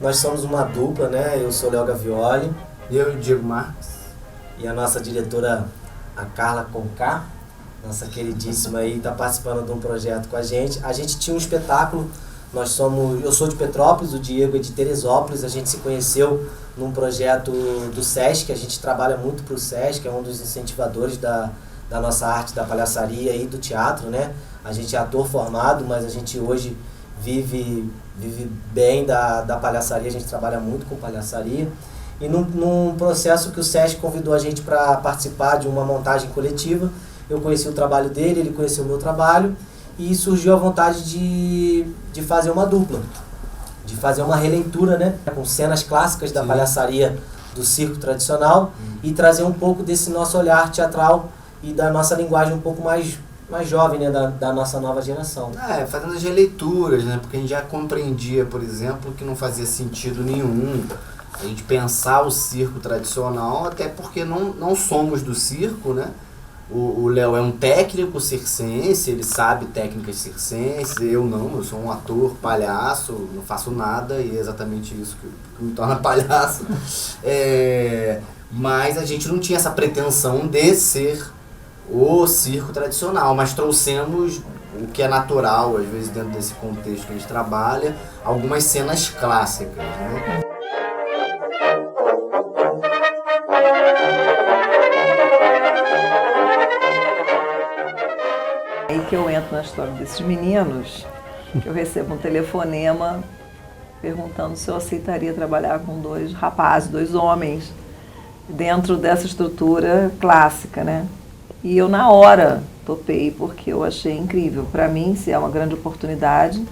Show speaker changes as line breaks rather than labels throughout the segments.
Nós somos uma dupla, né? Eu sou o Léo Gavioli.
Eu, Diego Marques.
E a nossa diretora, a Carla Conká, nossa queridíssima aí, está participando de um projeto com a gente. A gente tinha um espetáculo, eu sou de Petrópolis, o Diego é de Teresópolis, a gente se conheceu num projeto do SESC, a gente trabalha muito para o SESC, é um dos incentivadores da nossa arte, da palhaçaria e do teatro, né? A gente é ator formado, mas a gente hoje vive bem da palhaçaria, a gente trabalha muito com palhaçaria. E num processo que o SESC convidou a gente para participar de uma montagem coletiva, eu conheci o trabalho dele, ele conheceu o meu trabalho, e surgiu a vontade de fazer uma dupla, de fazer uma releitura, né, com cenas clássicas da palhaçaria do circo tradicional e trazer um pouco desse nosso olhar teatral e da nossa linguagem um pouco mais jovem, né, da nossa nova geração.
Fazendo as releituras, né, porque a gente já compreendia, por exemplo, que não fazia sentido nenhum a gente pensar o circo tradicional, até porque não somos do circo, né? O Léo é um técnico circense, ele sabe técnicas circenses, eu não, eu sou um ator, palhaço, não faço nada e é exatamente isso que me torna palhaço. Mas a gente não tinha essa pretensão de ser o circo tradicional, mas trouxemos o que é natural, às vezes dentro desse contexto que a gente trabalha, algumas cenas clássicas, né?
Aí que eu entro na história desses meninos, que eu recebo um telefonema perguntando se eu aceitaria trabalhar com dois rapazes, dois homens, dentro dessa estrutura clássica, né? E eu na hora topei, porque eu achei incrível. Para mim, se é uma grande oportunidade,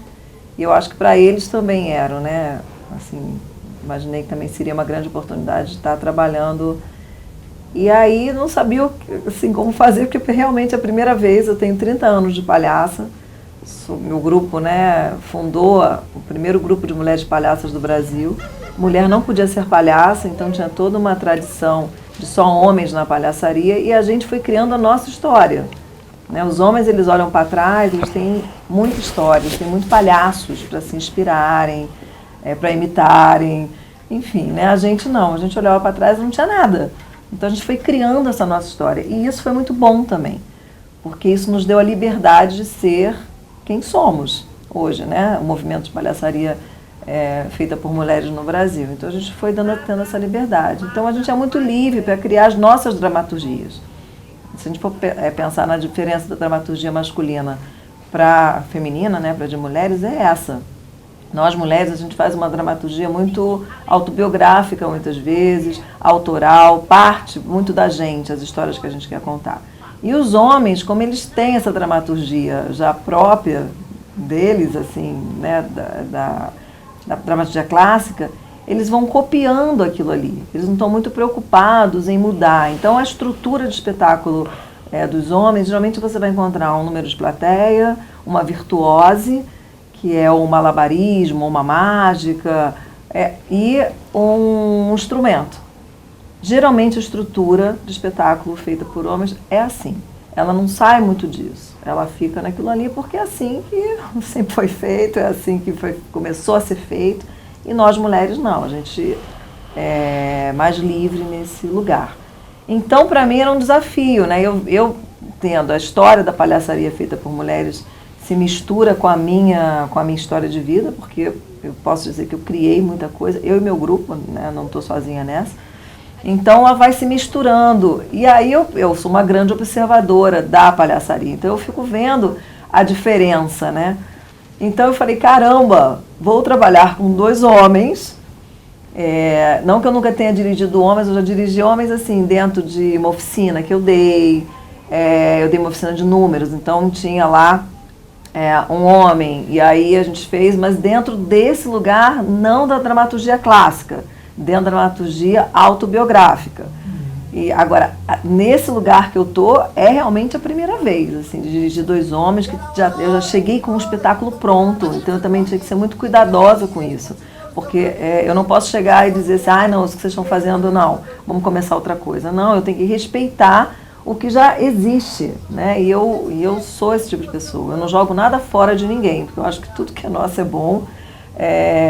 e eu acho que para eles também era, né? Assim, imaginei que também seria uma grande oportunidade de estar trabalhando. E aí não sabia assim, como fazer, porque realmente é a primeira vez, eu tenho 30 anos de palhaça, meu grupo, né, fundou o primeiro grupo de mulheres palhaças do Brasil. Mulher não podia ser palhaça, então tinha toda uma tradição de só homens na palhaçaria, e a gente foi criando a nossa história, né? Os homens, eles olham para trás, eles têm muita história, eles têm muitos palhaços para se inspirarem, para imitarem, enfim, né? A gente não, a gente olhava para trás e não tinha nada. Então a gente foi criando essa nossa história, e isso foi muito bom também, porque isso nos deu a liberdade de ser quem somos hoje, né? O movimento de palhaçaria feita por mulheres no Brasil. Então a gente foi tendo essa liberdade. Então a gente é muito livre para criar as nossas dramaturgias. Se a gente for pensar na diferença da dramaturgia masculina para a feminina, né, para a de mulheres, é essa. Nós, mulheres, a gente faz uma dramaturgia muito autobiográfica, muitas vezes, autoral, parte muito da gente, as histórias que a gente quer contar. E os homens, como eles têm essa dramaturgia já própria deles, assim, né, da dramaturgia clássica, eles vão copiando aquilo ali. Eles não estão muito preocupados em mudar. Então, a estrutura de espetáculo dos homens, geralmente você vai encontrar um número de plateia, uma virtuose, que é um malabarismo, uma mágica, e um instrumento. Geralmente a estrutura de espetáculo feita por homens é assim. Ela não sai muito disso. Ela fica naquilo ali porque é assim que sempre foi feito, é assim que começou a ser feito. E nós mulheres não, a gente é mais livre nesse lugar. Então, para mim era um desafio, né? Eu tendo a história da palhaçaria feita por mulheres se mistura com a minha história de vida, porque eu posso dizer que eu criei muita coisa, eu e meu grupo, né, não estou sozinha nessa. Então ela vai se misturando, e aí eu sou uma grande observadora da palhaçaria, então eu fico vendo a diferença, né? Então eu falei, caramba, vou trabalhar com dois homens, não que eu nunca tenha dirigido homens, eu já dirigi homens assim, dentro de uma oficina que eu dei uma oficina de números, então tinha lá um homem, e aí a gente fez, mas dentro desse lugar, não da dramaturgia clássica, dentro da dramaturgia autobiográfica. E agora, nesse lugar que eu tô, é realmente a primeira vez, assim, de dirigir dois homens, que eu já cheguei com um espetáculo pronto, então eu também tinha que ser muito cuidadosa com isso, porque eu não posso chegar e dizer assim, não, isso que vocês estão fazendo, não, vamos começar outra coisa. Não, eu tenho que respeitar o que já existe, né? E eu sou esse tipo de pessoa. Eu não jogo nada fora de ninguém, porque eu acho que tudo que é nosso é bom.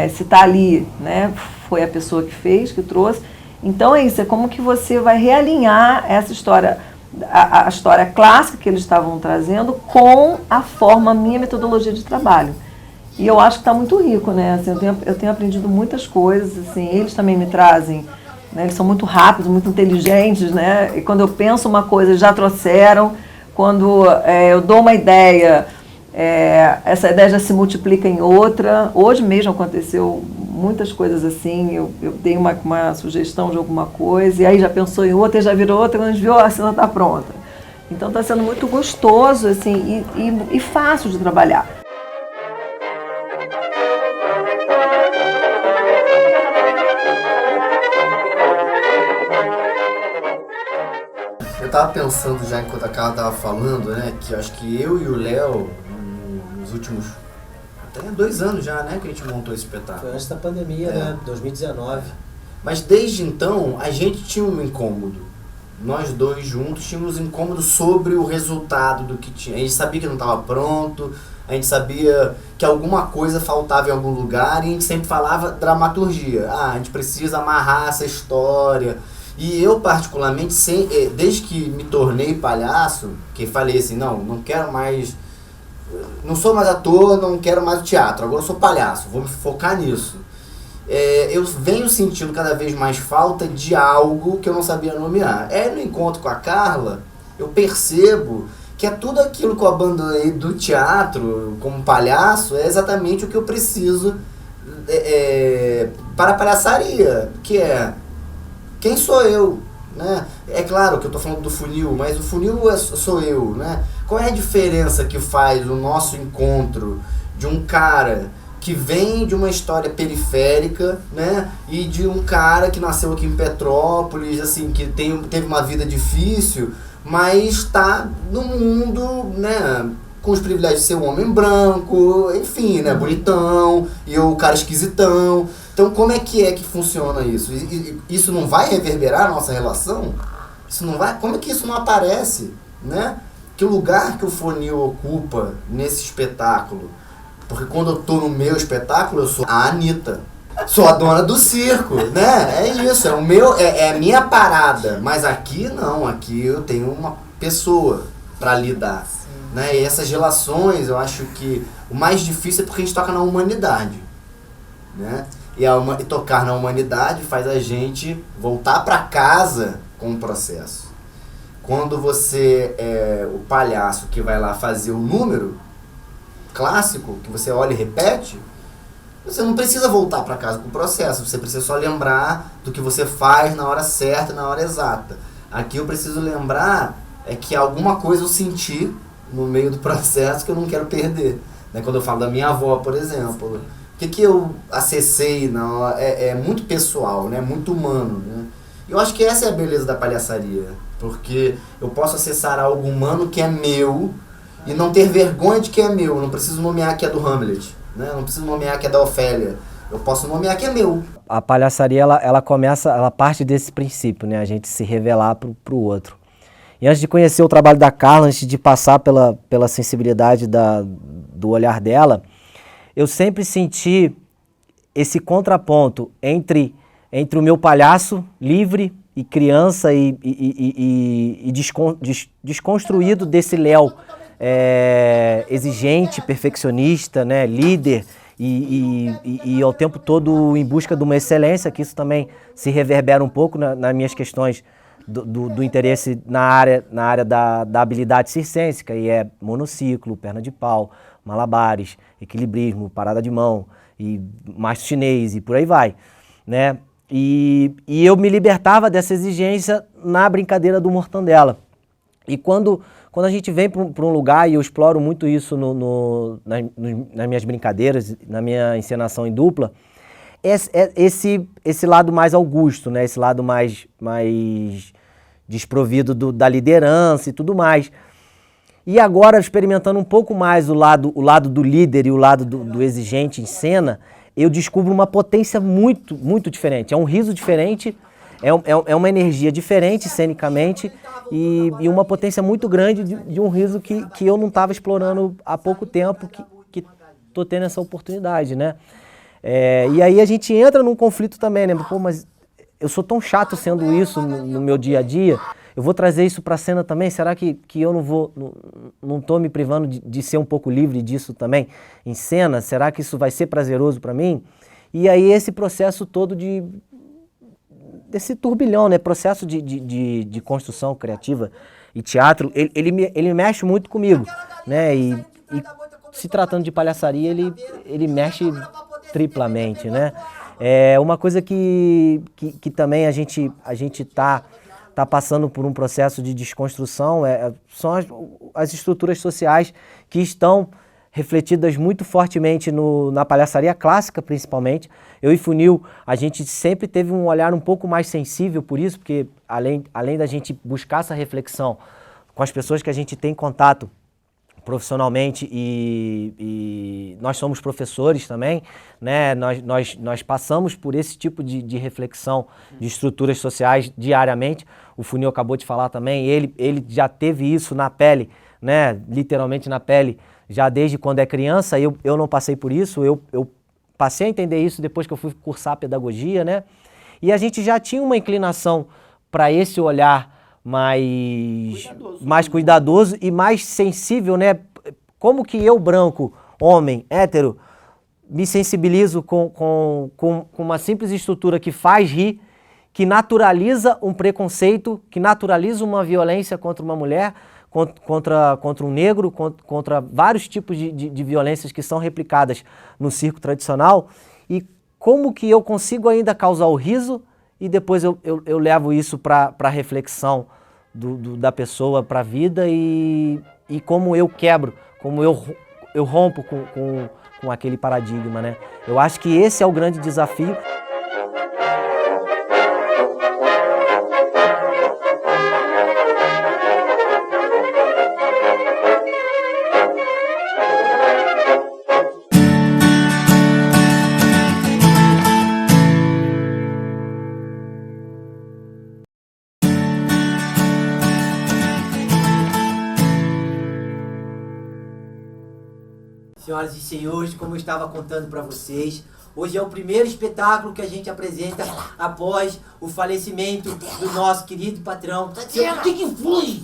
se está ali, né, foi a pessoa que fez, que trouxe. Então é isso, é como que você vai realinhar essa história, a história clássica que eles estavam trazendo com a forma, a minha metodologia de trabalho. E eu acho que está muito rico, né? Assim, eu tenho aprendido muitas coisas, assim, eles também me trazem, né? Eles são muito rápidos, muito inteligentes, né? E quando eu penso uma coisa, já trouxeram. Quando eu dou uma ideia, essa ideia já se multiplica em outra. Hoje mesmo aconteceu muitas coisas assim, eu dei uma sugestão de alguma coisa, e aí já pensou em outra, e já virou outra, quando a gente viu, a cena está pronta. Então está sendo muito gostoso, assim, e fácil de trabalhar.
Eu tava pensando já enquanto a Carla tava falando, né, que eu acho que eu e o Léo, nos últimos, até 2 anos já, né, que a gente montou esse espetáculo.
Foi antes da pandemia, né, 2019.
Mas desde então, a gente tinha um incômodo. Nós dois juntos tínhamos um incômodo sobre o resultado do que tinha. A gente sabia que não estava pronto, a gente sabia que alguma coisa faltava em algum lugar, e a gente sempre falava dramaturgia. A gente precisa amarrar essa história. E eu, particularmente, desde que me tornei palhaço, que falei assim, não quero mais, não sou mais ator, não quero mais o teatro, agora eu sou palhaço, vou me focar nisso. Eu venho sentindo cada vez mais falta de algo que eu não sabia nomear. No encontro com a Carla, eu percebo que é tudo aquilo que eu abandonei do teatro como palhaço, é exatamente o que eu preciso para a palhaçaria, que é quem sou eu, né? É claro que eu estou falando do funil, mas o funil sou eu, né? Qual é a diferença que faz o nosso encontro de um cara que vem de uma história periférica, né? E de um cara que nasceu aqui em Petrópolis, assim, que teve uma vida difícil, mas está no mundo, né? Com os privilégios de ser um homem branco, enfim, né? Bonitão, e o cara esquisitão. Então, como é que funciona isso? Isso não vai reverberar a nossa relação? Isso não vai? Como é que isso não aparece, né? Que lugar que o funil ocupa nesse espetáculo? Porque quando eu tô no meu espetáculo, eu sou a Anitta. Sou a dona do circo, né? É isso, é a minha parada. Mas aqui não, aqui eu tenho uma pessoa para lidar. Né? E essas relações, eu acho que o mais difícil é porque a gente toca na humanidade, né? E tocar na humanidade faz a gente voltar para casa com o processo. Quando você é o palhaço que vai lá fazer o número clássico, que você olha e repete, você não precisa voltar para casa com o processo, você precisa só lembrar do que você faz na hora certa, na hora exata. Aqui eu preciso lembrar que alguma coisa eu senti no meio do processo que eu não quero perder. Né? Quando eu falo da minha avó, por exemplo, o que eu acessei é muito pessoal, né? Muito humano. Né? Eu acho que essa é a beleza da palhaçaria, porque eu posso acessar algo humano que é meu e não ter vergonha de que é meu. Eu não preciso nomear que é do Hamlet, né? Eu não preciso nomear que é da Ofélia. Eu posso nomear que é meu.
A palhaçaria, ela parte desse princípio, né? A gente se revelar pro outro. E antes de conhecer o trabalho da Carla, antes de passar pela sensibilidade do olhar dela, eu sempre senti esse contraponto entre o meu palhaço livre e criança e desconstruído desse Léo exigente, perfeccionista, né, líder e ao tempo todo em busca de uma excelência, que isso também se reverbera um pouco nas minhas questões do interesse na área da habilidade circense, que aí é monociclo, perna de pau, malabares, equilibrismo, parada de mão, e mastro chinês e por aí vai, né? E eu me libertava dessa exigência na brincadeira do Mortandela. E quando a gente vem para um lugar, e eu exploro muito isso nas minhas brincadeiras, na minha encenação em dupla, esse lado mais augusto, né? Esse lado mais desprovido da liderança e tudo mais. E agora, experimentando um pouco mais o lado do líder e o lado do exigente em cena, eu descubro uma potência muito, muito diferente. É um riso diferente, é uma energia diferente cenicamente e uma potência muito grande de um riso que eu não estava explorando há pouco tempo, que estou tendo essa oportunidade, né? E aí a gente entra num conflito também, né? Pô, mas eu sou tão chato sendo isso no meu dia a dia, eu vou trazer isso pra cena também? Será que eu não tô me privando de ser um pouco livre disso também em cena? Será que isso vai ser prazeroso pra mim? E aí esse processo todo desse turbilhão, né? Processo de construção criativa e teatro, ele mexe muito comigo, né? E se tratando de palhaçaria, ele mexe triplamente, né? Uma coisa que também a gente tá passando por um processo de desconstrução são as estruturas sociais que estão refletidas muito fortemente na palhaçaria clássica, principalmente. Eu e Funil, a gente sempre teve um olhar um pouco mais sensível por isso, porque além da gente buscar essa reflexão com as pessoas que a gente tem contato profissionalmente e nós somos professores também, né? Nós passamos por esse tipo de reflexão de estruturas sociais diariamente. O Funil acabou de falar também, ele já teve isso na pele, né? Literalmente na pele, já desde quando é criança. Eu não passei por isso, eu passei a entender isso depois que eu fui cursar pedagogia, né? E a gente já tinha uma inclinação para esse olhar mais cuidadoso e mais sensível, né? Como que eu, branco, homem, hétero, me sensibilizo com uma simples estrutura que faz rir, que naturaliza um preconceito, que naturaliza uma violência contra uma mulher, contra um negro, contra vários tipos de violências que são replicadas no circo tradicional, e como que eu consigo ainda causar o riso e depois eu levo isso para a reflexão da pessoa, para a vida, e como eu quebro, como eu rompo com aquele paradigma, né? Eu acho que esse é o grande desafio.
Senhoras e senhores, como eu estava contando para vocês, hoje é o primeiro espetáculo que a gente apresenta após o falecimento do nosso querido patrão. O que foi?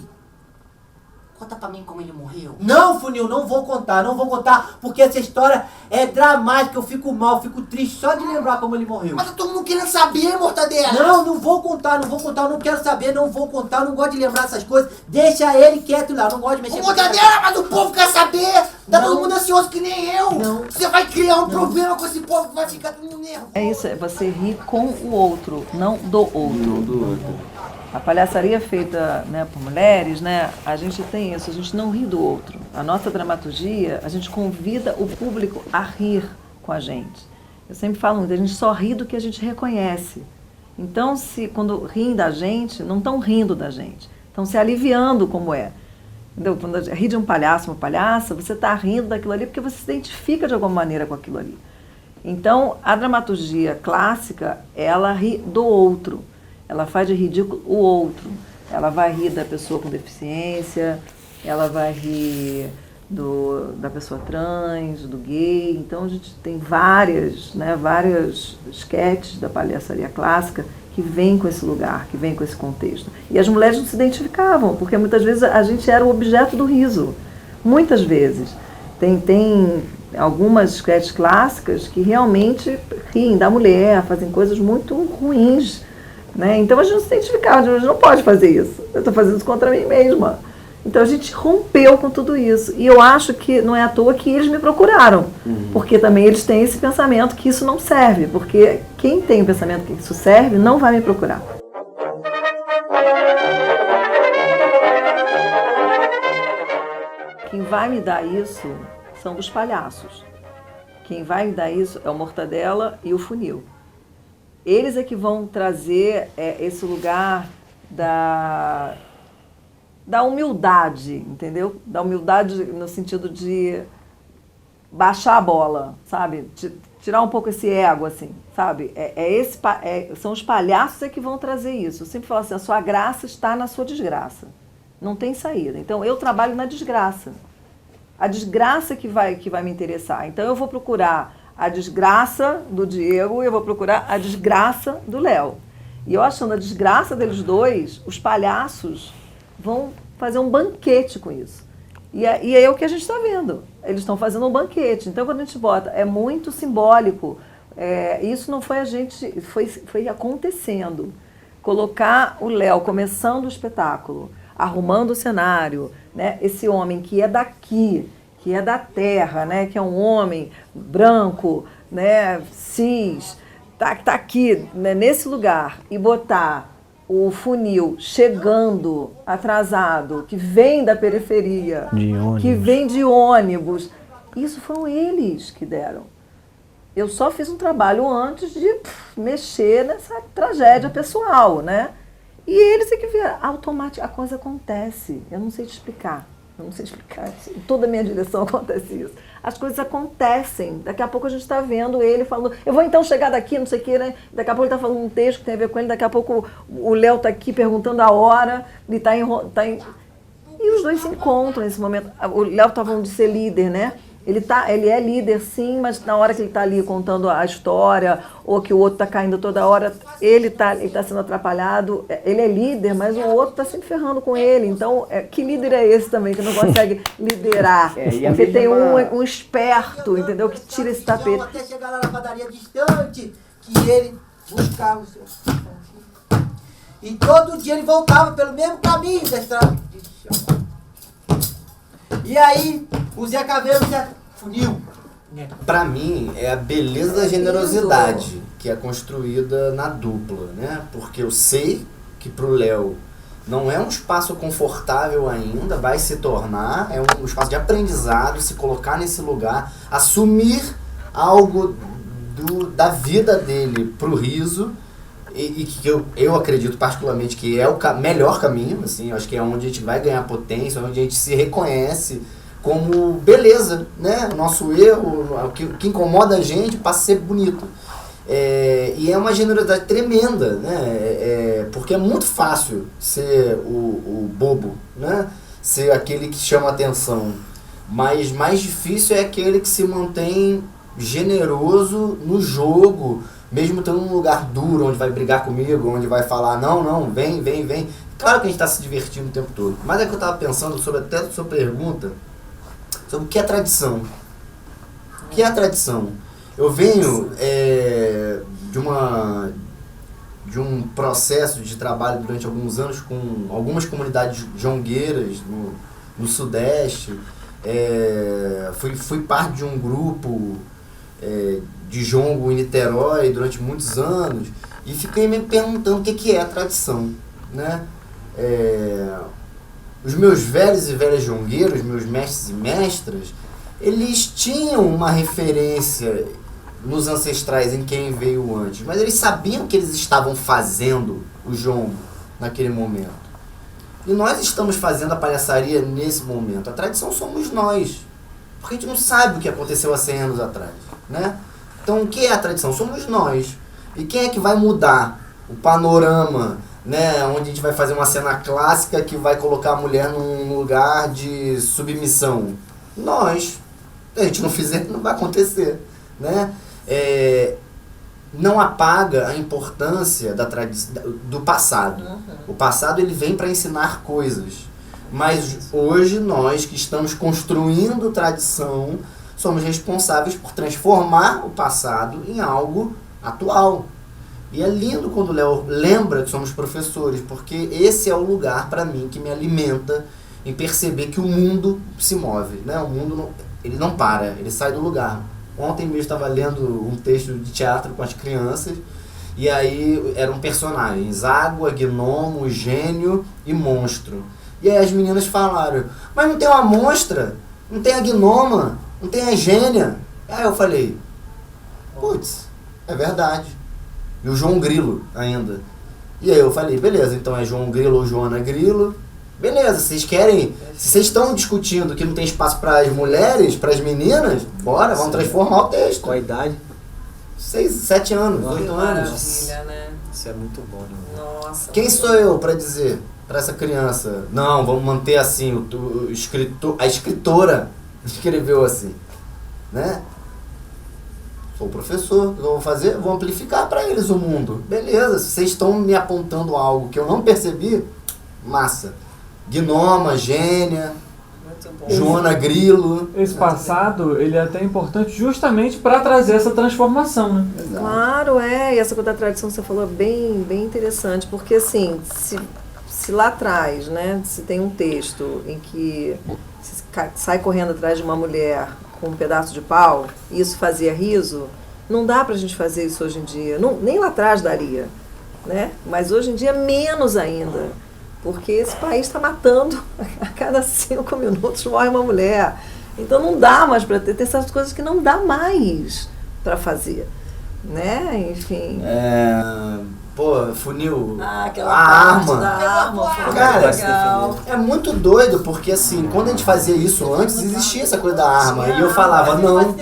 Conta pra mim como ele morreu.
Não, Funil, não vou contar, porque essa história é dramática, eu fico mal, fico triste só de lembrar como ele morreu.
Mas todo mundo querendo saber, Mortadela.
Não vou contar, não quero saber, não vou contar, não gosto de lembrar essas coisas. Deixa ele quieto lá, não gosto de mexer com ele.
Mortadela, mas o povo quer saber. Tá todo mundo ansioso que nem eu.
Não.
Você vai criar um problema com esse povo que vai ficar todo mundo nervoso.
É isso, é você rir com o outro, não do outro. A palhaçaria feita, né, por mulheres, né, a gente tem isso, a gente não ri do outro. A nossa dramaturgia, a gente convida o público a rir com a gente. Eu sempre falo muito, a gente só ri do que a gente reconhece. Então, quando riem da gente, não estão rindo da gente, estão se aliviando como é. Entendeu? Quando ri de um palhaço, uma palhaça, você está rindo daquilo ali porque você se identifica de alguma maneira com aquilo ali. Então, a dramaturgia clássica, ela ri do outro. Ela faz de ridículo o outro. Ela vai rir da pessoa com deficiência, ela vai rir da pessoa trans, do gay. Então a gente tem várias esquetes da palhaçaria clássica que vêm com esse lugar, que vêm com esse contexto. E as mulheres não se identificavam, porque muitas vezes a gente era o objeto do riso. Muitas vezes. Tem algumas esquetes clássicas que realmente riem da mulher, fazem coisas muito ruins. Né? Então a gente não se identificava, a gente não pode fazer isso. Eu estou fazendo isso contra mim mesma. Então a gente rompeu com tudo isso. E eu acho que não é à toa que eles me procuraram. Porque também eles têm esse pensamento que isso não serve. Porque quem tem o pensamento que isso serve não vai me procurar. Quem vai me dar isso são os palhaços. Quem vai me dar isso é o Mortadela e o Funil. Eles é que vão trazer esse lugar da humildade, entendeu? Da humildade no sentido de baixar a bola, sabe? Tirar um pouco esse ego, assim, sabe? São os palhaços que vão trazer isso. Eu sempre falo assim, a sua graça está na sua desgraça. Não tem saída. Então, eu trabalho na desgraça. A desgraça que vai me interessar. Então, eu vou procurar a desgraça do Diego e eu vou procurar a desgraça do Léo. E eu achando a desgraça deles dois, os palhaços vão fazer um banquete com isso. E é o que a gente está vendo. Eles estão fazendo um banquete. Então, quando a gente bota, é muito simbólico. Isso não foi a gente... Foi acontecendo. Colocar o Léo começando o espetáculo, arrumando o cenário, né? Esse homem que é daqui, que é da terra, né? Que é um homem branco, né? Cis, tá aqui, né? Nesse lugar, e botar o funil chegando atrasado, que vem da periferia, que vem de ônibus. Isso foram eles que deram. Eu só fiz um trabalho antes de mexer nessa tragédia pessoal, né? E eles é que vieram. Automaticamente, a coisa acontece. Eu não sei te explicar. Em toda a minha direção acontece isso. As coisas acontecem. Daqui a pouco a gente está vendo ele falando, eu vou então chegar daqui, não sei o que, né? Daqui a pouco ele está falando um texto que tem a ver com ele, daqui a pouco o Léo está aqui perguntando a hora, ele está em... E os dois se encontram nesse momento. O Léo está falando de ser líder, né? Ele é líder, sim, mas na hora que ele está ali contando a história, ou que o outro está caindo toda hora, ele tá sendo atrapalhado. Ele é líder, mas o outro está sempre ferrando com ele. Então, que líder é esse também, que não consegue liderar? Porque tem um esperto, entendeu, que tira esse tapete.
Até chegar lá na padaria distante, que ele buscava o seu... E todo dia ele voltava pelo mesmo caminho da estrada de chão. E aí, o Zé Caveiro já funiu.
Pra mim, é a beleza da generosidade que é construída na dupla, né? Porque eu sei que pro Léo não é um espaço confortável ainda, vai se tornar, é um espaço de aprendizado, se colocar nesse lugar, assumir algo da vida dele pro riso, e que eu acredito particularmente que é o melhor caminho, assim, acho que é onde a gente vai ganhar potência, onde a gente se reconhece como beleza, né? O nosso erro, o que incomoda a gente passa a ser bonito. E é uma generosidade tremenda, né? Porque é muito fácil ser o bobo, né? Ser aquele que chama atenção, mas mais difícil é aquele que se mantém generoso no jogo, mesmo estando num lugar duro, onde vai brigar comigo, onde vai falar, não, vem. Claro que a gente está se divertindo o tempo todo. Mas é que eu estava pensando sobre até a sua pergunta, sobre o que é tradição. O que é a tradição? Eu venho de um processo de trabalho durante alguns anos com algumas comunidades jongueiras no Sudeste. Fui parte de um grupo de jongo em Niterói durante muitos anos e fiquei me perguntando o que é a tradição, né? Os meus velhos e velhas jongueiros, meus mestres e mestras, eles tinham uma referência nos ancestrais em quem veio antes, mas eles sabiam que eles estavam fazendo o jongo naquele momento. E nós estamos fazendo a palhaçaria nesse momento. A tradição somos nós, porque a gente não sabe o que aconteceu há 100 anos atrás, né? Então, o que é a tradição? Somos nós. E quem é que vai mudar o panorama, né? Onde a gente vai fazer uma cena clássica que vai colocar a mulher num lugar de submissão? Nós. Se a gente não fizer, não vai acontecer, né? Não apaga a importância do passado. O passado ele vem para ensinar coisas. Mas hoje nós que estamos construindo tradição somos responsáveis por transformar o passado em algo atual. E é lindo quando o Léo lembra que somos professores, porque esse é o lugar para mim que me alimenta em perceber que o mundo se move, né? O mundo ele não para, ele sai do lugar. Ontem mesmo estava lendo um texto de teatro com as crianças, e aí eram personagens, água, gnomo, gênio e monstro. E aí as meninas falaram, mas não tem uma monstra, não tem a gnoma, não tem a gênia. Aí eu falei, putz, é verdade. E o João Grilo ainda. E aí eu falei, beleza, então é João Grilo ou Joana Grilo. Beleza, vocês querem, se vocês estão discutindo que não tem espaço para as mulheres, para as meninas, bora, vamos transformar o texto.
Qual a idade?
6, 7 anos, 8 anos.
Maravilha, né?
Isso é muito bom, né?
Nossa.
Quem sou eu para dizer para essa criança, não, vamos manter assim, a escritora escreveu assim, né? Sou professor, o que eu vou fazer? Vou amplificar para eles o mundo. Beleza, se vocês estão me apontando algo que eu não percebi, massa. Gnoma, Gênia, Joana Grilo.
Esse passado, ele é até importante justamente para trazer essa transformação, né?
Exato.
Claro, e essa coisa da tradição que você falou é bem interessante, porque assim, se lá atrás, né, se tem um texto em que se sai correndo atrás de uma mulher com um pedaço de pau, e isso fazia riso, não dá pra gente fazer isso hoje em dia, não, nem lá atrás daria, né? Mas hoje em dia menos ainda, porque esse país está matando, a cada 5 minutos morre uma mulher, então não dá mais para ter essas coisas que não dá mais para fazer, né? Enfim.
Funil.
Aquela
a
parte
arma.
da arma, foi
Cara,
legal.
é muito doido, porque assim, quando a gente fazia isso antes, existia essa coisa da arma. E eu falava não.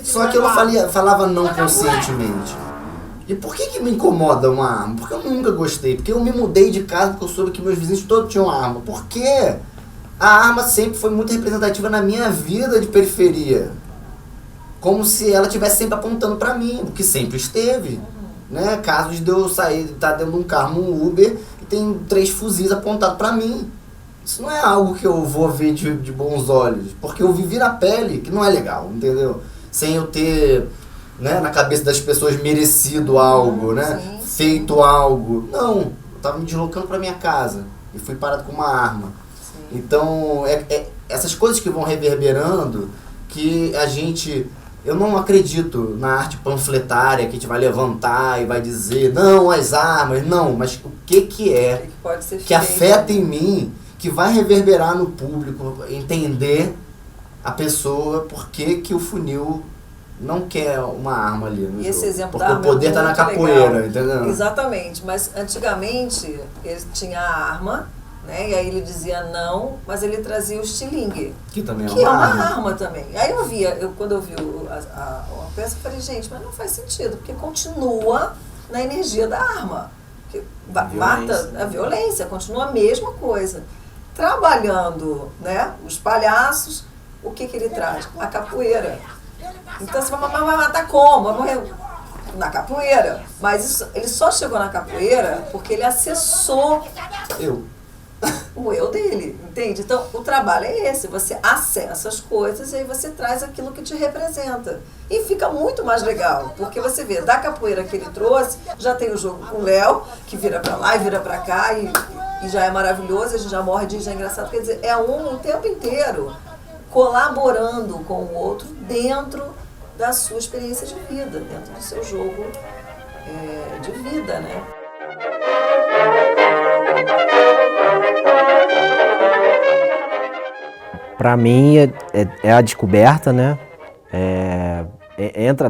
Só que eu não falava não conscientemente. E por que me incomoda uma arma? Porque eu nunca gostei. Porque eu me mudei de casa porque eu soube que meus vizinhos todos tinham arma. Porque a arma sempre foi muito representativa na minha vida de periferia. Como se ela estivesse sempre apontando pra mim, o que sempre esteve. Né? Casos de eu sair, estar dentro de um carro, um Uber, e tem 3 fuzis apontados pra mim. Isso não é algo que eu vou ver de bons olhos, porque eu vivi na pele, que não é legal, entendeu? Sem eu ter, né, na cabeça das pessoas merecido algo, né?
Sim.
Feito algo. Não, eu tava me deslocando pra minha casa e fui parado com uma arma.
Sim.
Então, essas coisas que vão reverberando, que a gente... Eu não acredito na arte panfletária que a gente vai levantar e vai dizer não, as armas, não, mas o que é
Pode ser
que
feito.
afeta em mim, que vai reverberar no público, entender a pessoa por que o funil não quer uma arma ali no
E esse
jogo.
exemplo
Porque
da
o
arma é
poder tá na
muito
capoeira,
legal.
entendeu?
Exatamente, mas antigamente ele tinha a arma, né? E aí ele dizia não, mas ele trazia o estilingue,
Que também é
que é
uma
uma
arma.
arma também. Aí quando eu vi a peça, eu falei, gente, mas não faz sentido, porque continua na energia da arma. Que mata a violência, continua a mesma coisa. Trabalhando, né, os palhaços, o que ele traz? A capoeira. Então você vai matar como? Vai morrer na capoeira. Mas ele só chegou na capoeira porque ele acessou o eu dele, entende? Então, o trabalho é esse, você acessa as coisas e aí você traz aquilo que te representa. E fica muito mais legal, porque você vê, da capoeira que ele trouxe, já tem o jogo com o Léo, que vira pra lá e vira pra cá, e já é maravilhoso, a gente já morre de rir, já é engraçado. Quer dizer, é o tempo inteiro colaborando com o outro dentro da sua experiência de vida, dentro do seu jogo de vida, né?
Para mim é a descoberta, né?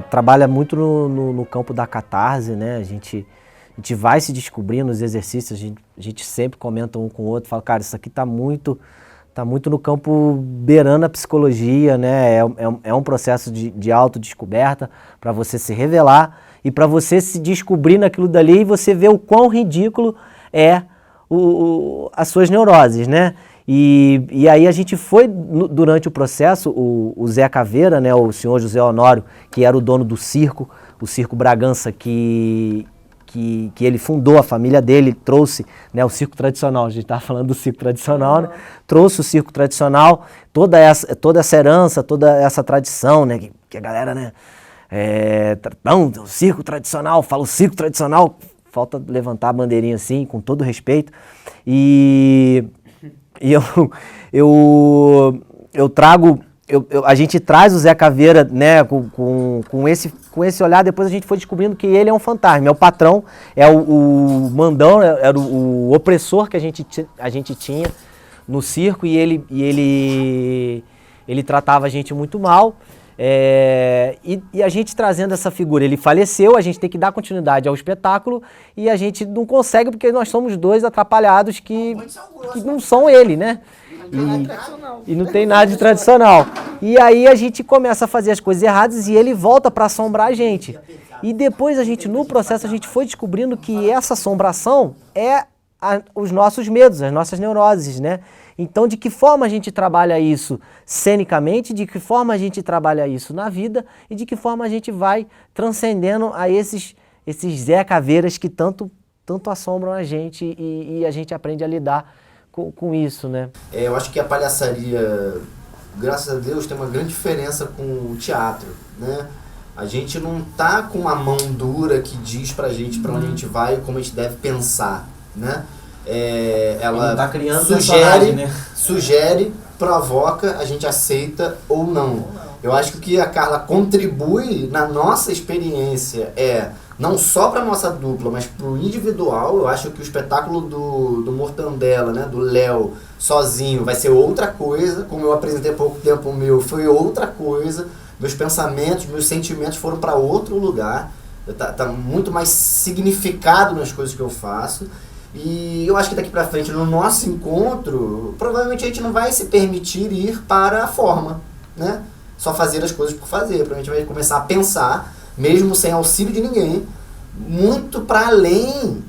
Trabalha muito no campo da catarse, né? A gente vai se descobrindo nos exercícios, a gente sempre comenta um com o outro, fala, cara, isso aqui tá muito no campo beirando a psicologia, né? É um processo de autodescoberta para você se revelar e para você se descobrir naquilo dali e você ver o quão ridículo é as suas neuroses, né? E aí a gente foi, durante o processo, o Zé Caveira, né, o senhor José Honório, que era o dono do circo, o Circo Bragança, que ele fundou, a família dele trouxe, né, o circo tradicional, a gente estava falando do circo tradicional, né, trouxe o circo tradicional, toda essa herança, toda essa tradição, né, que a galera, né, não, o circo tradicional, fala o circo tradicional, falta levantar a bandeirinha assim, com todo respeito, e eu trago, a gente traz o Zé Caveira, né, com esse olhar, depois a gente foi descobrindo que ele é um fantasma, é o patrão, é o mandão, era o opressor que a gente tinha no circo e ele tratava a gente muito mal. E a gente trazendo essa figura, ele faleceu, a gente tem que dar continuidade ao espetáculo e a gente não consegue porque nós somos dois atrapalhados que não são ele, né? E não tem nada de tradicional. E aí a gente começa a fazer as coisas erradas e ele volta para assombrar a gente. E depois no processo, a gente foi descobrindo que essa assombração é os nossos medos, as nossas neuroses, né? Então, de que forma a gente trabalha isso cenicamente, de que forma a gente trabalha isso na vida e de que forma a gente vai transcendendo a esses Zé Caveiras que tanto assombram a gente e a gente aprende a lidar com isso, né?
Eu acho que a palhaçaria, graças a Deus, tem uma grande diferença com o teatro, né? A gente não tá com uma mão dura que diz pra gente pra onde a gente vai e como a gente deve pensar, né? Ela
não tá criando personagem, né?
sugere, provoca, a gente aceita ou não. Eu acho que o que a Carla contribui na nossa experiência não só para nossa dupla, mas para o individual. Eu acho que o espetáculo do Mortandela, né, do Léo, sozinho, vai ser outra coisa. Como eu apresentei há pouco tempo o meu, foi outra coisa. Meus pensamentos, meus sentimentos foram para outro lugar. Tá muito mais significado nas coisas que eu faço. E eu acho que daqui para frente, no nosso encontro, provavelmente a gente não vai se permitir ir para a forma, né? Só fazer as coisas por fazer. Provavelmente a gente vai começar a pensar, mesmo sem auxílio de ninguém, muito para além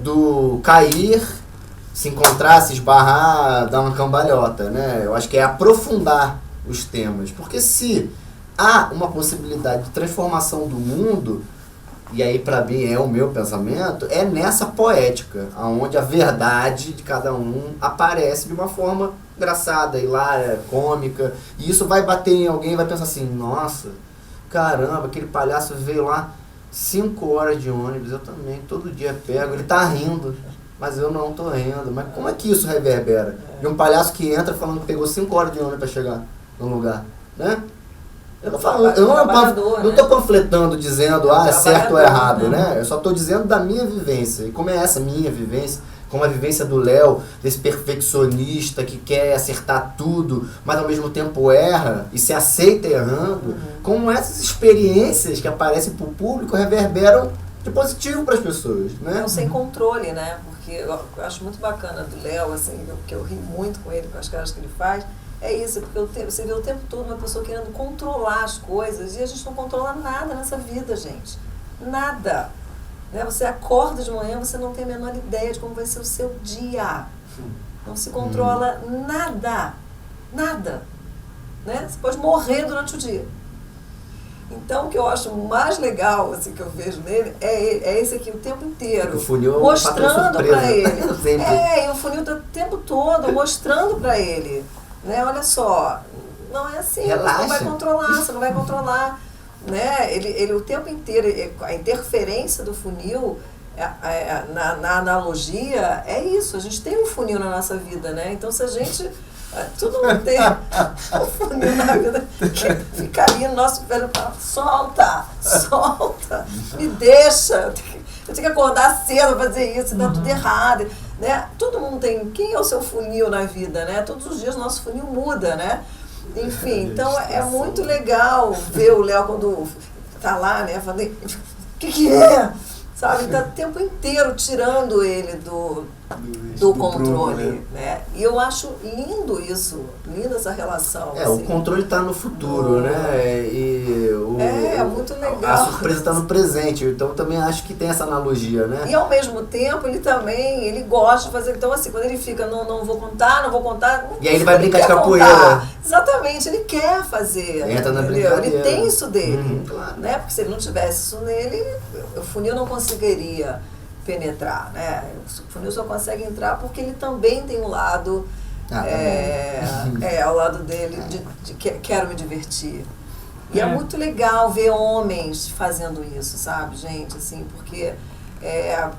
do cair, se encontrar, se esbarrar, dar uma cambalhota, né? Eu acho que é aprofundar os temas. Porque se há uma possibilidade de transformação do mundo, e aí para mim é o meu pensamento, é nessa poética, onde a verdade de cada um aparece de uma forma engraçada, hilária, cômica, e isso vai bater em alguém e vai pensar assim, nossa, caramba, aquele palhaço veio lá 5 horas de ônibus, eu também, todo dia pego, ele tá rindo, mas eu não tô rindo. Mas como é que isso reverbera? De um palhaço que entra falando que pegou 5 horas de ônibus para chegar num lugar, né? Eu não tô panfletando dizendo, é certo ou errado, né? Eu só tô dizendo da minha vivência. E como é essa minha vivência, como a vivência do Léo, desse perfeccionista que quer acertar tudo, mas ao mesmo tempo erra e se aceita errando, como essas experiências que aparecem pro público reverberam de positivo para as pessoas, né?
Não sem controle, né? Porque eu acho muito bacana do Léo, assim, porque eu ri muito com ele, com as caras que ele faz. É isso, porque você vê o tempo todo uma pessoa querendo controlar as coisas e a gente não controla nada nessa vida, gente. Nada. Né? Você acorda de manhã, você não tem a menor ideia de como vai ser o seu dia. Não se controla nada. Nada. Né? Você pode morrer durante o dia. Então, o que eu acho mais legal, assim, que eu vejo nele, é esse aqui o tempo inteiro.
O funil
mostrando para ele.
Sempre.
E o funil tá o tempo todo mostrando para ele. Né? Olha só, não é assim,
relaxa.
Você não vai controlar, né? Ele o tempo inteiro, a interferência do funil, na analogia, é isso, a gente tem um funil na nossa vida, né? Então se a gente, todo mundo tem um funil na vida, que fica ali no nosso pé, solta, me deixa, eu tenho que acordar cedo pra fazer isso, dá tudo errado. Né? Todo mundo tem. Quem é o seu funil na vida, né? Todos os dias o nosso funil muda, né? Enfim, então é muito legal ver o Léo quando tá lá, né? Falando, o que é? Sabe? Tá o tempo inteiro tirando ele do controle, né? E eu acho lindo isso, linda essa relação.
O controle tá no futuro, né? E
muito legal.
A surpresa tá no presente, então eu também acho que tem essa analogia, né?
E ao mesmo tempo, ele gosta de fazer, então assim, quando ele fica, não vou contar,
e aí ele vai brincar de capoeira.
Exatamente, ele quer fazer.
Entra na
entendeu?
brincadeira.
Ele tem isso dele,
Claro.
né? Porque se ele não tivesse isso nele, o funil não conseguiria penetrar, né? O funil só consegue entrar porque ele também tem um lado, o lado dele de quero me divertir. E é muito legal ver homens fazendo isso, sabe, gente? Assim, porque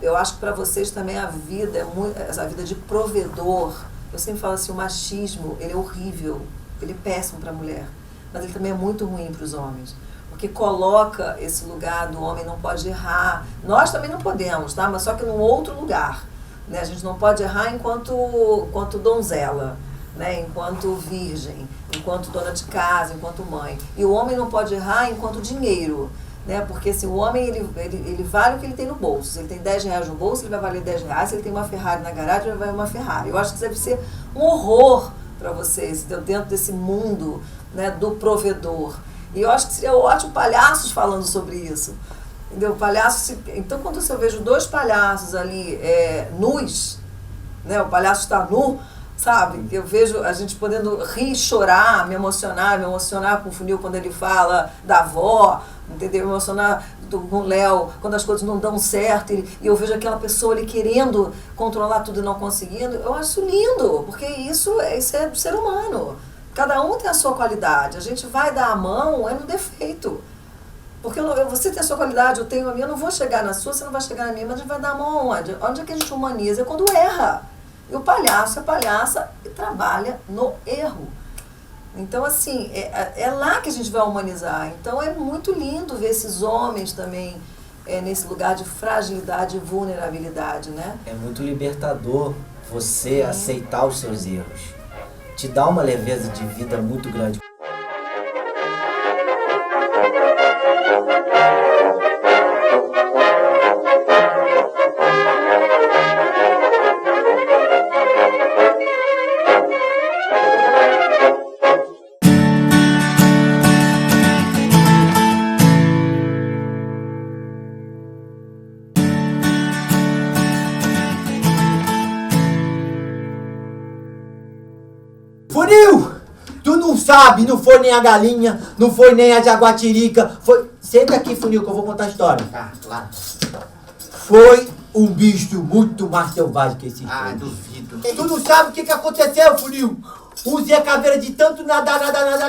eu acho que para vocês também a vida essa vida de provedor. Eu sempre falo assim, o machismo, ele é horrível, ele é péssimo para a mulher, mas ele também é muito ruim para os homens. Porque coloca esse lugar do homem não pode errar. Nós também não podemos, tá? Mas só que num outro lugar. Né? A gente não pode errar enquanto donzela, né? Enquanto virgem, enquanto dona de casa, enquanto mãe. E o homem não pode errar enquanto dinheiro. Né? Porque assim, o homem ele vale o que ele tem no bolso. Se ele tem R$10 no bolso, ele vai valer R$10. Se ele tem uma Ferrari na garagem, ele vai valer uma Ferrari. Eu acho que isso deve ser um horror para vocês, dentro desse mundo, né, do provedor. E eu acho que seria ótimo palhaços falando sobre isso. Entendeu? Então, quando eu vejo 2 palhaços ali nus, né, o palhaço está nu, sabe? Eu vejo a gente podendo rir, chorar, me emocionar com o Funil quando ele fala da avó, entendeu? Me emocionar com o Léo quando as coisas não dão certo e eu vejo aquela pessoa ali querendo controlar tudo e não conseguindo. Eu acho lindo, porque isso é ser humano. Cada um tem a sua qualidade. A gente vai dar a mão, é no defeito. Porque você tem a sua qualidade, eu tenho a minha, eu não vou chegar na sua, você não vai chegar na minha, mas a gente vai dar a mão aonde? Onde é que a gente humaniza? É quando erra. E o palhaço, a palhaça, trabalha no erro. Então, assim, é lá que a gente vai humanizar. Então, é muito lindo ver esses homens também nesse lugar de fragilidade e vulnerabilidade, né?
É muito libertador você aceitar os seus erros. Te dá uma leveza de vida muito grande.
Funil! Tu não sabe, não foi nem a galinha, não foi nem a jaguatirica, foi... Senta aqui, Funil, que eu vou contar a história.
Ah, claro.
Foi um bicho muito mais selvagem que esse.
Ah, duvido.
Tu não sabe o que aconteceu, Funil? O Zé Caveira, de tanto nadar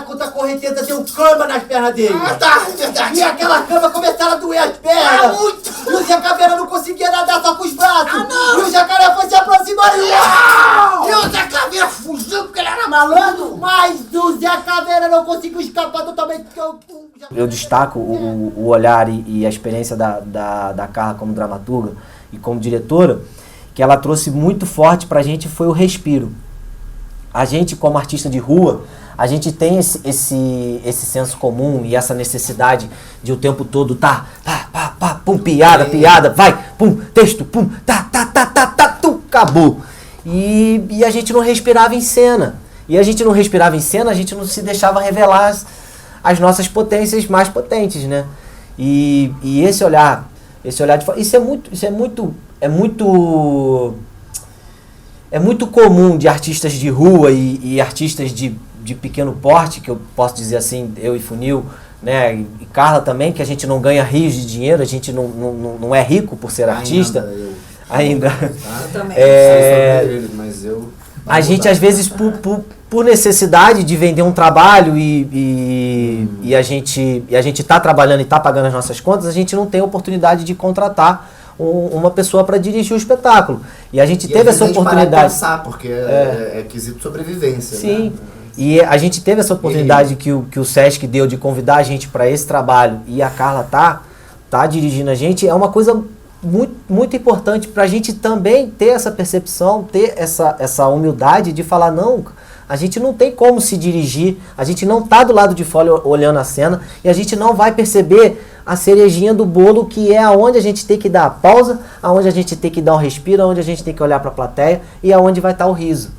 contra a correnteza, deu cama nas pernas dele.
Ah, tá, é verdade.
E aquela cama começaram a doer as pernas.
Ah, muito.
E o Zé Caveira não conseguia nadar só com os braços.
Ah, não.
E o jacaré foi se aproximando.
E o Zé Caveira fugiu porque ele era malandro.
Mas o Zé Caveira não conseguiu escapar totalmente.
Eu destaco o olhar e a experiência da Carla como dramaturga e como diretora, que ela trouxe muito forte pra gente foi o respiro. A gente, como artista de rua, a gente tem esse senso comum e essa necessidade de o tempo todo pum, piada, vai, pum, texto, pum, acabou. E a gente não respirava em cena. E a gente não respirava em cena, a gente não se deixava revelar as nossas potências mais potentes, né? E esse olhar de fora, isso é muito comum de artistas de rua e artistas de pequeno porte, que eu posso dizer assim, eu e Funil, né, e Carla também, que a gente não ganha rios de dinheiro, a gente não é rico por ser artista. Ainda.
Eu também.
Mas eu...
A gente, às vezes, por necessidade de vender um trabalho e a gente tá trabalhando e tá pagando as nossas contas, a gente não tem oportunidade de contratar uma pessoa para dirigir o espetáculo. E a gente teve essa oportunidade.
Pensar, porque é quesito sobrevivência.
Sim.
Né?
E a gente teve essa oportunidade que o Sesc deu de convidar a gente para esse trabalho e a Carla tá dirigindo a gente. É uma coisa muito, muito importante para a gente também ter essa percepção, ter essa humildade de falar, não, a gente não tem como se dirigir, a gente não tá do lado de fora olhando a cena e a gente não vai perceber a cerejinha do bolo, que é aonde a gente tem que dar a pausa, aonde a gente tem que dar um respiro, aonde a gente tem que olhar para a plateia e aonde vai estar o riso,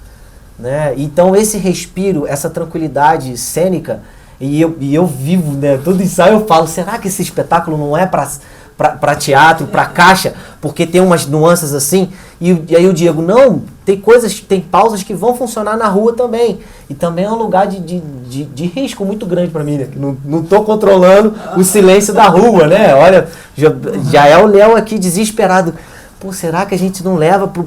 né? Então esse respiro, essa tranquilidade cênica, e eu vivo, né, todo ensaio eu falo, será que esse espetáculo não é para teatro, para caixa, porque tem umas nuances assim, e aí o Diego, não, tem pausas que vão funcionar na rua também, e também é um lugar de risco muito grande para mim, né, que não tô controlando o silêncio da rua, né, olha, já é o Léo aqui desesperado, pô, será que a gente não leva pro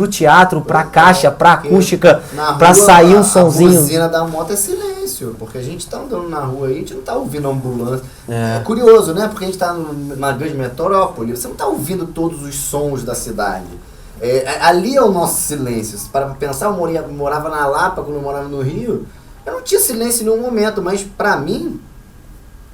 teatro, pra caixa, pra acústica, pra sair um sonzinho?
A buzina da moto é silêncio, porque a gente tá andando na rua aí, a gente não tá ouvindo ambulância. É curioso, né? Porque a gente tá numa grande metrópole, você não tá ouvindo todos os sons da cidade. Ali é o nosso silêncio. Para pensar, eu morava na Lapa, quando eu morava no Rio, eu não tinha silêncio em nenhum momento, mas pra mim,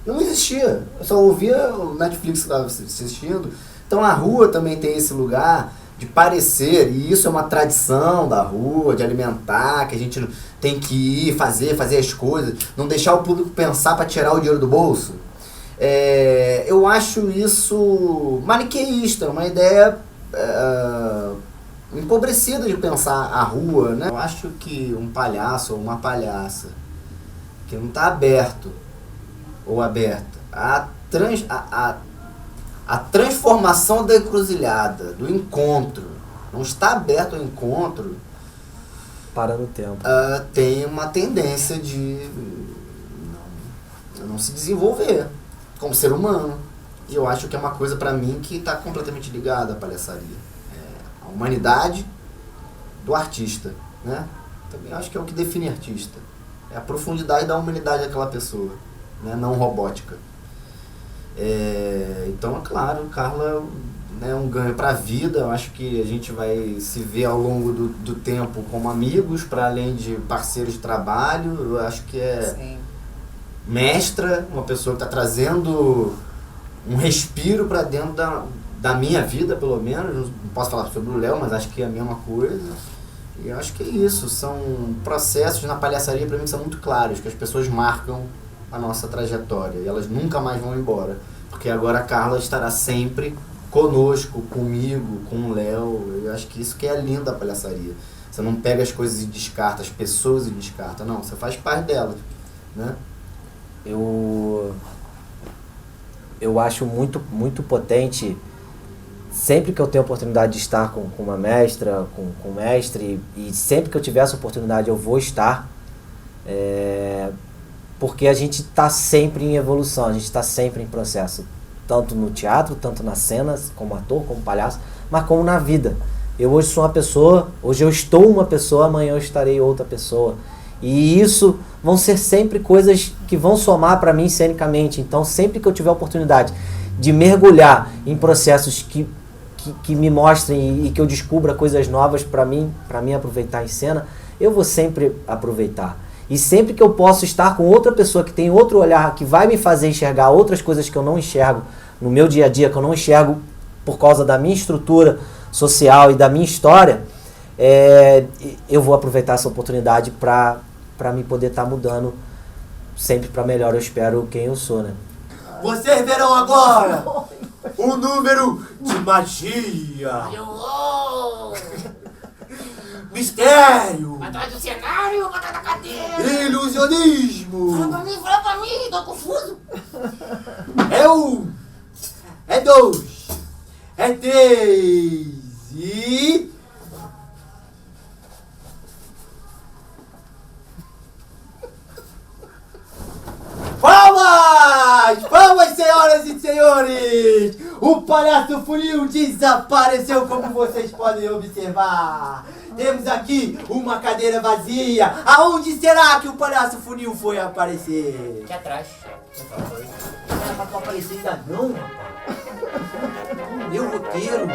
não existia. Eu só ouvia o Netflix que estava assistindo. Então a rua também tem esse lugar de parecer, e isso é uma tradição da rua, de alimentar, que a gente tem que ir, fazer as coisas, não deixar o público pensar para tirar o dinheiro do bolso. Eu acho isso maniqueísta, uma ideia empobrecida de pensar a rua, né? Eu acho que um palhaço ou uma palhaça que não está aberto ou aberta a transformação da encruzilhada, do encontro, não está aberto ao encontro,
Parando o tempo.
Tem uma tendência de não se desenvolver como ser humano. E eu acho que é uma coisa pra mim que está completamente ligada à palhaçaria. A humanidade do artista, né? Também acho que é o que define artista. É a profundidade da humanidade daquela pessoa, né? Não robótica. Então, é claro, Carla é um ganho para a vida. Eu acho que a gente vai se ver ao longo do tempo como amigos, para além de parceiros de trabalho. Eu acho que
Sim.
mestra, uma pessoa que está trazendo um respiro para dentro da minha vida, pelo menos. Não posso falar sobre o Léo, mas acho que é a mesma coisa. E eu acho que é isso. São processos na palhaçaria, para mim, que são muito claros, que as pessoas marcam a nossa trajetória e elas nunca mais vão embora. Porque agora a Carla estará sempre conosco, comigo, com o Léo. Eu acho que isso que é lindo da palhaçaria. Você não pega as coisas e descarta, as pessoas e descarta. Não, você faz parte delas, né?
Eu acho muito potente, sempre que eu tenho a oportunidade de estar com uma mestra, com um mestre, e sempre que eu tiver essa oportunidade eu vou estar, porque a gente está sempre em evolução, a gente está sempre em processo, tanto no teatro, tanto nas cenas, como ator, como palhaço, mas como na vida. Eu hoje sou uma pessoa, hoje eu estou uma pessoa, amanhã eu estarei outra pessoa. E isso vão ser sempre coisas que vão somar para mim cenicamente. Então, sempre que eu tiver a oportunidade de mergulhar em processos que me mostrem e que eu descubra coisas novas para mim aproveitar em cena, eu vou sempre aproveitar. E sempre que eu posso estar com outra pessoa que tem outro olhar, que vai me fazer enxergar outras coisas que eu não enxergo no meu dia a dia, que eu não enxergo por causa da minha estrutura social e da minha história, eu vou aproveitar essa oportunidade para me poder estar mudando sempre para melhor, eu espero, quem eu sou, né?
Vocês verão agora o número de magia, mistério,
Atrás do cenário, atrás da cadeira.
ilusionismo.
Fala pra mim, tô confuso.
É 1, é 2, é 3 e... Palmas! Palmas, senhoras e senhores! O Palhaço Funil desapareceu, como vocês podem observar. Temos aqui uma cadeira vazia. Aonde será que o Palhaço Funil foi aparecer?
Aqui atrás.
Não era pra aparecer ainda não, rapaz. Meu roteiro.